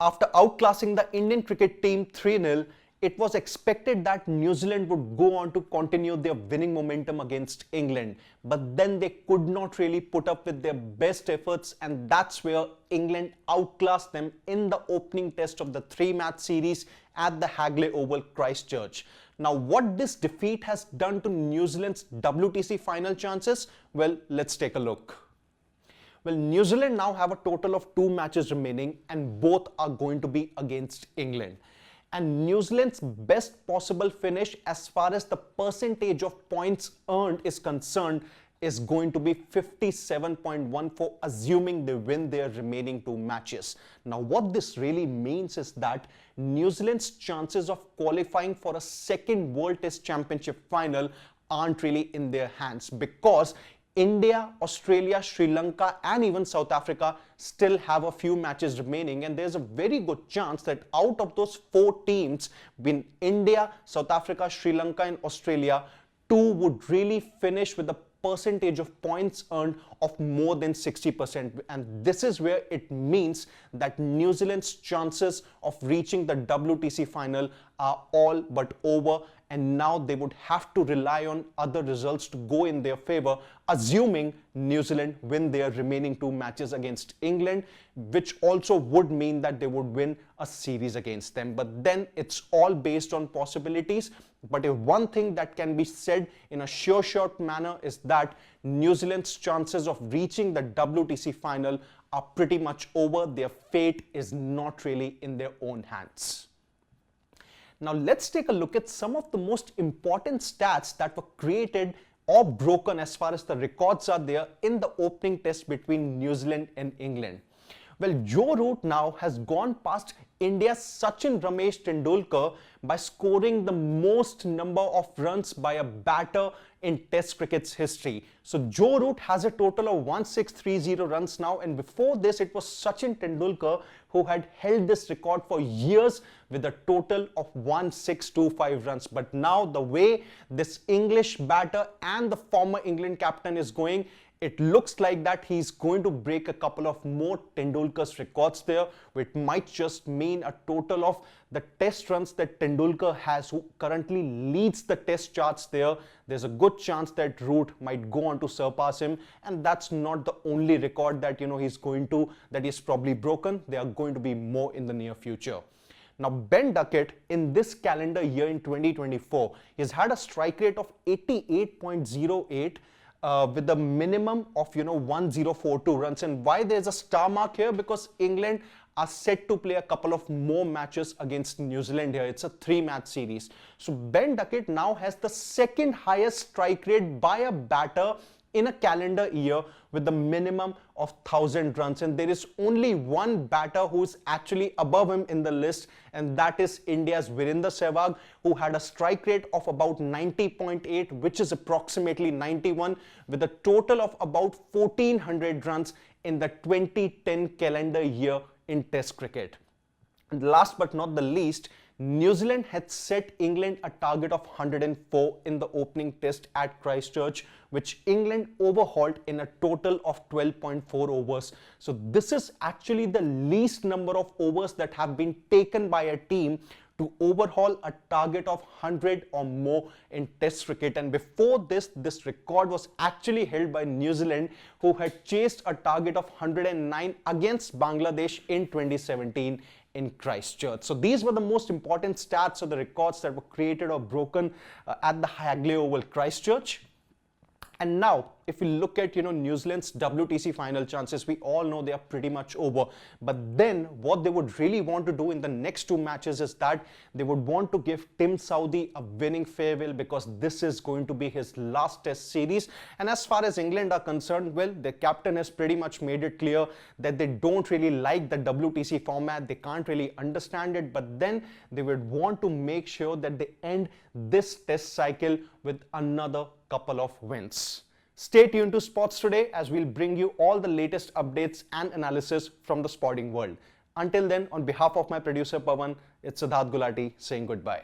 after outclassing the Indian cricket team 3-0, it was expected that New Zealand would go on to continue their winning momentum against England. But then they could not really put up with their best efforts, and that's where England outclassed them in the opening test of the 3-match series at the Hagley Oval, Christchurch. Now, what this defeat has done to New Zealand's WTC final chances? Well, let's take a look. Well, New Zealand now have a total of 2 matches remaining, and both are going to be against England. And New Zealand's best possible finish as far as the percentage of points earned is concerned is going to be 57.14, assuming they win their remaining 2 matches. Now, what this really means is that New Zealand's chances of qualifying for a second World Test Championship final aren't really in their hands, because India, Australia, Sri Lanka and even South Africa still have a few matches remaining, and there's a very good chance that out of those 4 teams, in India, South Africa, Sri Lanka and Australia, 2 would really finish with a percentage of points earned of more than 60%, and this is where it means that New Zealand's chances of reaching the WTC final are all but over, and now they would have to rely on other results to go in their favor, assuming New Zealand win their remaining 2 matches against England, which also would mean that they would win a series against them. But then it's all based on possibilities. But if one thing that can be said in a sure shot manner is that New Zealand's chances of reaching the WTC final are pretty much over. Their fate is not really in their own hands. Now let's take a look at some of the most important stats that were created or broken as far as the records are there in the opening test between New Zealand and England. Well, Joe Root now has gone past India's Sachin Tendulkar by scoring the most number of runs by a batter in Test cricket's history. So Joe Root has a total of 1630 runs now, and before this it was Sachin Tendulkar who had held this record for years with a total of 1625 runs. But now the way this English batter and the former England captain is going, it looks like that he's going to break a couple of more Tendulkar's records there, which might just mean a total of the test runs that Tendulkar has, who currently leads the test charts there. There's a good chance that Root might go on to surpass him, and that's not the only record that he's probably broken. There are going to be more in the near future. Now, Ben Duckett in this calendar year in 2024, he's had a strike rate of 88.08. With a minimum of 1042 runs. And why there's a star mark here? Because England are set to play a couple of more matches against New Zealand here. It's a 3-match series. So Ben Duckett now has the second highest strike rate by a batter in a calendar year with the minimum of 1000 runs, and there is only one batter who's actually above him in the list, and that is India's Virender Sehwag, who had a strike rate of about 90.8, which is approximately 91, with a total of about 1400 runs in the 2010 calendar year in Test cricket. And last but not the least, New Zealand had set England a target of 104 in the opening test at Christchurch, which England overhauled in a total of 12.4 overs. So this is actually the least number of overs that have been taken by a team to overhaul a target of 100 or more in Test cricket. And before this record was actually held by New Zealand, who had chased a target of 109 against Bangladesh in 2017 in Christchurch. So these were the most important stats or the records that were created or broken at the Hagley Oval, Christchurch. And now, if we look at New Zealand's WTC final chances, we all know they are pretty much over. But then what they would really want to do in the next 2 matches is that they would want to give Tim Southee a winning farewell, because this is going to be his last test series. And as far as England are concerned, well, the captain has pretty much made it clear that they don't really like the WTC format. They can't really understand it, but then they would want to make sure that they end this test cycle with another couple of wins. Stay tuned to Sports Today, as we'll bring you all the latest updates and analysis from the sporting world. Until then, on behalf of my producer Pawan, it's Siddharth Gulati saying goodbye.